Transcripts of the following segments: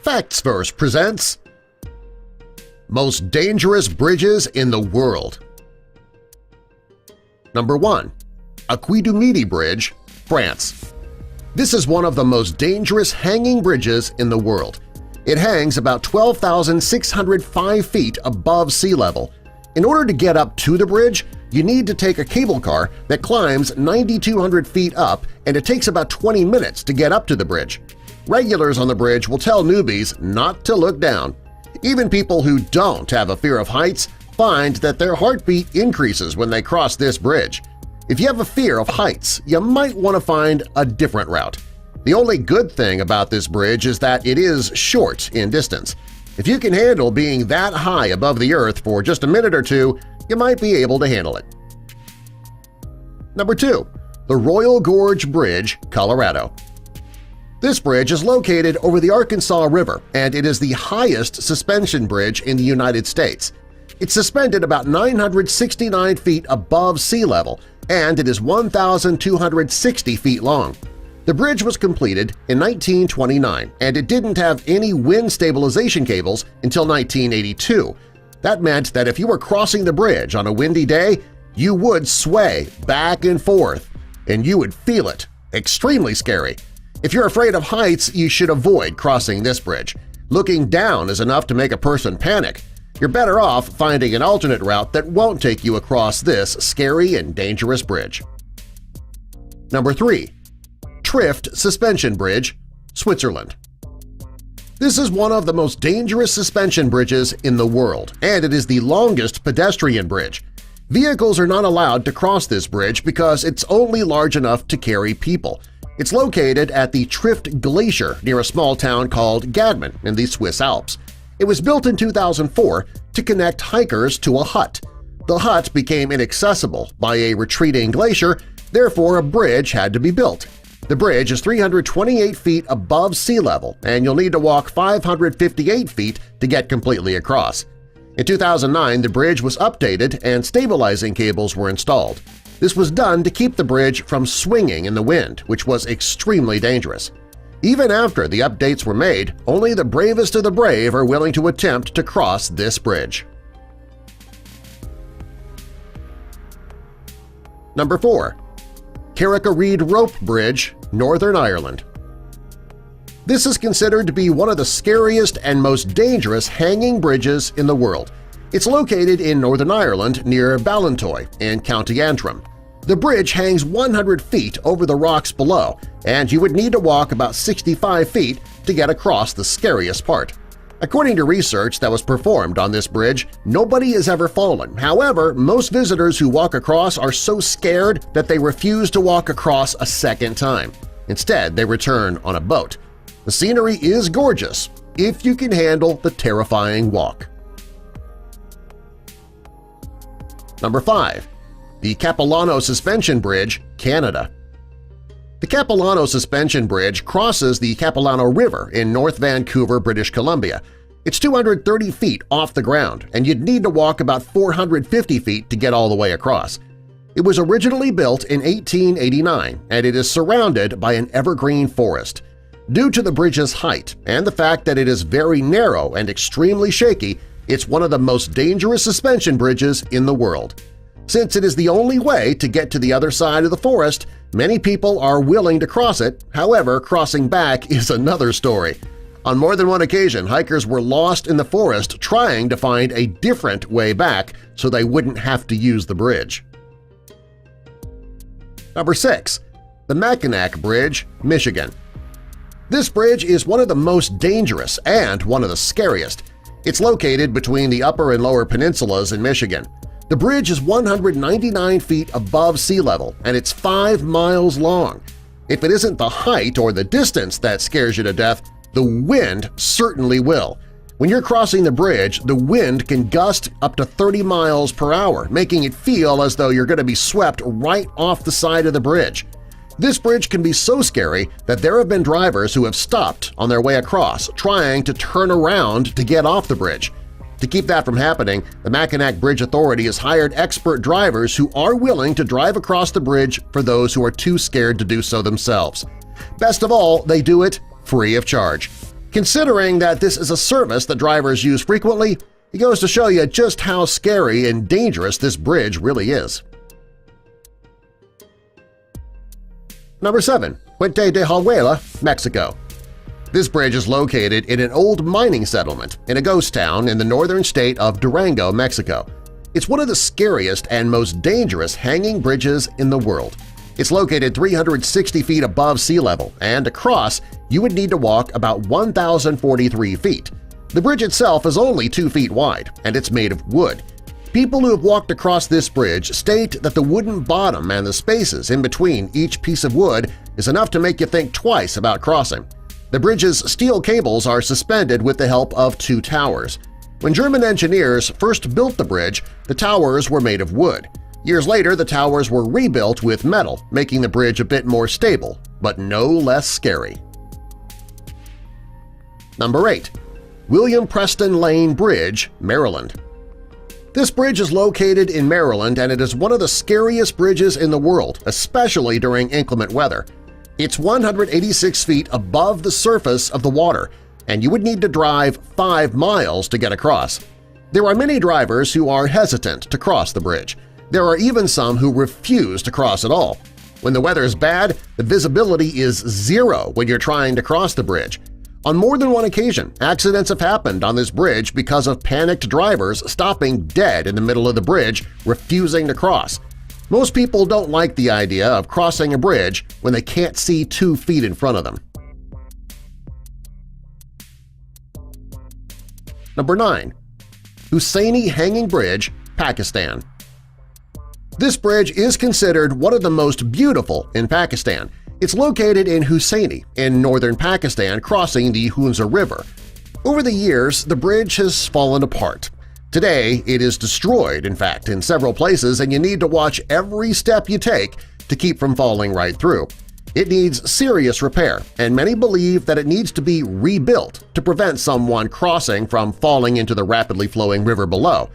Facts Verse presents Most Dangerous Bridges in the World. Number 1. Aiguidumidi Bridge, France. This is one of the most dangerous hanging bridges in the world. It hangs about 12,605 feet above sea level. In order to get up to the bridge, you need to take a cable car that climbs 9,200 feet up, and it takes about 20 minutes to get up to the bridge. Regulars on the bridge will tell newbies not to look down. Even people who don't have a fear of heights find that their heartbeat increases when they cross this bridge. If you have a fear of heights, you might want to find a different route. The only good thing about this bridge is that it is short in distance. If you can handle being that high above the earth for just a minute or two, you might be able to handle it. Number 2. The Royal Gorge Bridge, Colorado. This bridge is located over the Arkansas River, and it is the highest suspension bridge in the United States. It's suspended about 969 feet above sea level, and it is 1,260 feet long. The bridge was completed in 1929, and it didn't have any wind stabilization cables until 1982. That meant that if you were crossing the bridge on a windy day, you would sway back and forth, and you would feel it. Extremely scary. If you're afraid of heights, you should avoid crossing this bridge. Looking down is enough to make a person panic. You're better off finding an alternate route that won't take you across this scary and dangerous bridge. Number 3. Trift Suspension Bridge, Switzerland. This is one of the most dangerous suspension bridges in the world, and it is the longest pedestrian bridge. Vehicles are not allowed to cross this bridge because it's only large enough to carry people. It's located at the Trift Glacier near a small town called Gadmen in the Swiss Alps. It was built in 2004 to connect hikers to a hut. The hut became inaccessible by a retreating glacier, therefore a bridge had to be built. The bridge is 328 feet above sea level, and you'll need to walk 558 feet to get completely across. In 2009, the bridge was updated and stabilizing cables were installed. This was done to keep the bridge from swinging in the wind, which was extremely dangerous. Even after the updates were made, only the bravest of the brave are willing to attempt to cross this bridge. Number 4. Carrick-a-Rede Rope Bridge, Northern Ireland. This is considered to be one of the scariest and most dangerous hanging bridges in the world. It's located in Northern Ireland near Ballintoy in County Antrim. The bridge hangs 100 feet over the rocks below, and you would need to walk about 65 feet to get across the scariest part. According to research that was performed on this bridge, nobody has ever fallen. However, most visitors who walk across are so scared that they refuse to walk across a second time. Instead, they return on a boat. The scenery is gorgeous if you can handle the terrifying walk. Number 5. The Capilano Suspension Bridge, Canada. The Capilano Suspension Bridge crosses the Capilano River in North Vancouver, British Columbia. It's 230 feet off the ground, and you'd need to walk about 450 feet to get all the way across. It was originally built in 1889, and it is surrounded by an evergreen forest. Due to the bridge's height and the fact that it is very narrow and extremely shaky, it's one of the most dangerous suspension bridges in the world. Since it is the only way to get to the other side of the forest, many people are willing to cross it. However, crossing back is another story. On more than one occasion, hikers were lost in the forest trying to find a different way back so they wouldn't have to use the bridge. Number 6. The Mackinac Bridge, Michigan. This bridge is one of the most dangerous and one of the scariest. It's located between the upper and lower peninsulas in Michigan. The bridge is 199 feet above sea level, and it's 5 miles long. If it isn't the height or the distance that scares you to death, the wind certainly will. When you're crossing the bridge, the wind can gust up to 30 miles per hour, making it feel as though you're going to be swept right off the side of the bridge. This bridge can be so scary that there have been drivers who have stopped on their way across, trying to turn around to get off the bridge. To keep that from happening, the Mackinac Bridge Authority has hired expert drivers who are willing to drive across the bridge for those who are too scared to do so themselves. Best of all, they do it free of charge. Considering that this is a service that drivers use frequently, it goes to show you just how scary and dangerous this bridge really is. Number 7. Puente de Huajuela, Mexico. This bridge is located in an old mining settlement in a ghost town in the northern state of Durango, Mexico. It's one of the scariest and most dangerous hanging bridges in the world. It's located 360 feet above sea level, and to cross, you would need to walk about 1,043 feet. The bridge itself is only 2 feet wide, and it's made of wood. People who have walked across this bridge state that the wooden bottom and the spaces in between each piece of wood is enough to make you think twice about crossing. The bridge's steel cables are suspended with the help of 2 towers. When German engineers first built the bridge, the towers were made of wood. Years later, the towers were rebuilt with metal, making the bridge a bit more stable, but no less scary. Number 8. William Preston Lane Bridge, Maryland. This bridge is located in Maryland, and it is one of the scariest bridges in the world, especially during inclement weather. It's 186 feet above the surface of the water, and you would need to drive 5 miles to get across. There are many drivers who are hesitant to cross the bridge. There are even some who refuse to cross at all. When the weather is bad, the visibility is 0 when you're trying to cross the bridge. On more than one occasion, accidents have happened on this bridge because of panicked drivers stopping dead in the middle of the bridge, refusing to cross. Most people don't like the idea of crossing a bridge when they can't see 2 feet in front of them. Number 9. Hussaini Hanging Bridge, Pakistan. This bridge is considered one of the most beautiful in Pakistan. It's located in Hussaini in northern Pakistan, crossing the Hunza River. Over the years, the bridge has fallen apart. Today, it is destroyed, in fact, in several places, and you need to watch every step you take to keep from falling right through. It needs serious repair, and many believe that it needs to be rebuilt to prevent someone crossing from falling into the rapidly flowing river below.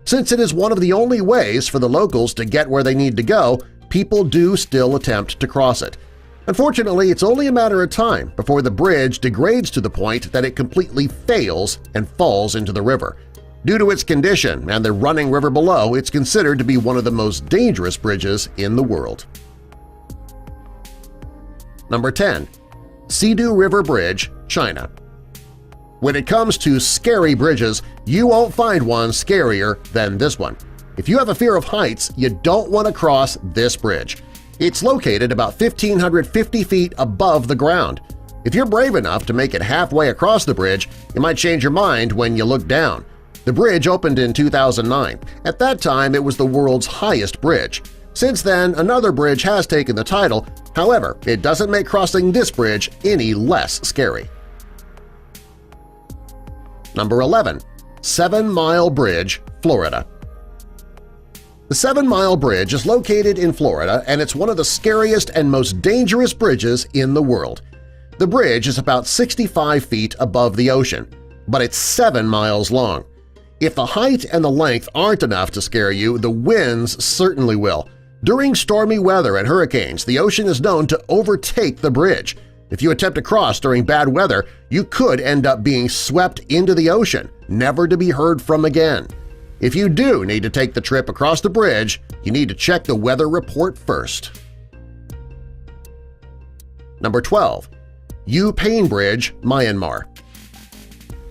Since it is one of the only ways for the locals to get where they need to go, people do still attempt to cross it. Unfortunately, it's only a matter of time before the bridge degrades to the point that it completely fails and falls into the river. Due to its condition and the running river below, it's considered to be one of the most dangerous bridges in the world. Number 10. Sidu River Bridge, China. When it comes to scary bridges, you won't find one scarier than this one. If you have a fear of heights, you don't want to cross this bridge. It's located about 1,550 feet above the ground. If you're brave enough to make it halfway across the bridge, you might change your mind when you look down. The bridge opened in 2009. At that time, it was the world's highest bridge. Since then, another bridge has taken the title. However, it doesn't make crossing this bridge any less scary. Number 11. 7 Mile Bridge, Florida. The 7 Mile Bridge is located in Florida, and it's one of the scariest and most dangerous bridges in the world. The bridge is about 65 feet above the ocean, but it's 7 miles long. If the height and the length aren't enough to scare you, the winds certainly will. During stormy weather and hurricanes, the ocean is known to overtake the bridge. If you attempt to cross during bad weather, you could end up being swept into the ocean, never to be heard from again. If you do need to take the trip across the bridge, you need to check the weather report first. Number 12. U Pain Bridge, Myanmar.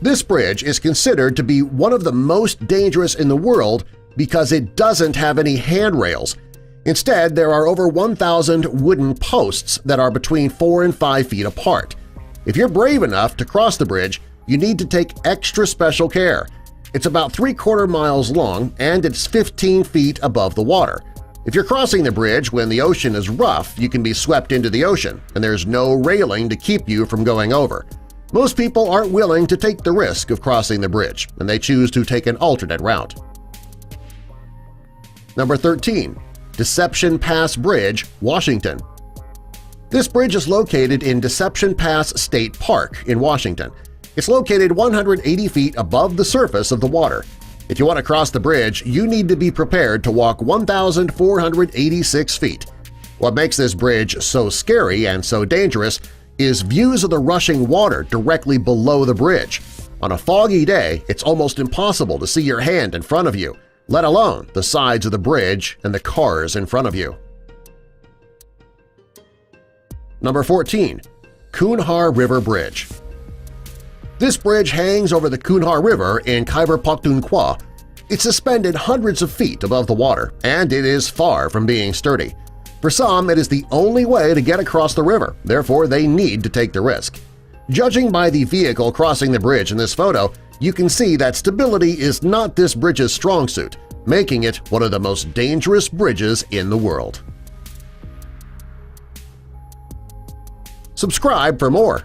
This bridge is considered to be one of the most dangerous in the world because it doesn't have any handrails. Instead, there are over 1,000 wooden posts that are between 4 and 5 feet apart. If you're brave enough to cross the bridge, you need to take extra special care. It's about 3/4 miles long and it's 15 feet above the water. If you're crossing the bridge when the ocean is rough, you can be swept into the ocean, and there's no railing to keep you from going over. Most people aren't willing to take the risk of crossing the bridge, and they choose to take an alternate route. Number 13. Deception Pass Bridge, Washington. This bridge is located in Deception Pass State Park in Washington. It's located 180 feet above the surface of the water. If you want to cross the bridge, you need to be prepared to walk 1,486 feet. What makes this bridge so scary and so dangerous is views of the rushing water directly below the bridge. On a foggy day, it's almost impossible to see your hand in front of you, let alone the sides of the bridge and the cars in front of you. Number 14. Kunhar River Bridge. This bridge hangs over the Kunhar River in Khyber Pakhtunkhwa. It's suspended hundreds of feet above the water, and it is far from being sturdy. For some, it is the only way to get across the river, therefore they need to take the risk. Judging by the vehicle crossing the bridge in this photo, you can see that stability is not this bridge's strong suit, making it one of the most dangerous bridges in the world. Subscribe for more.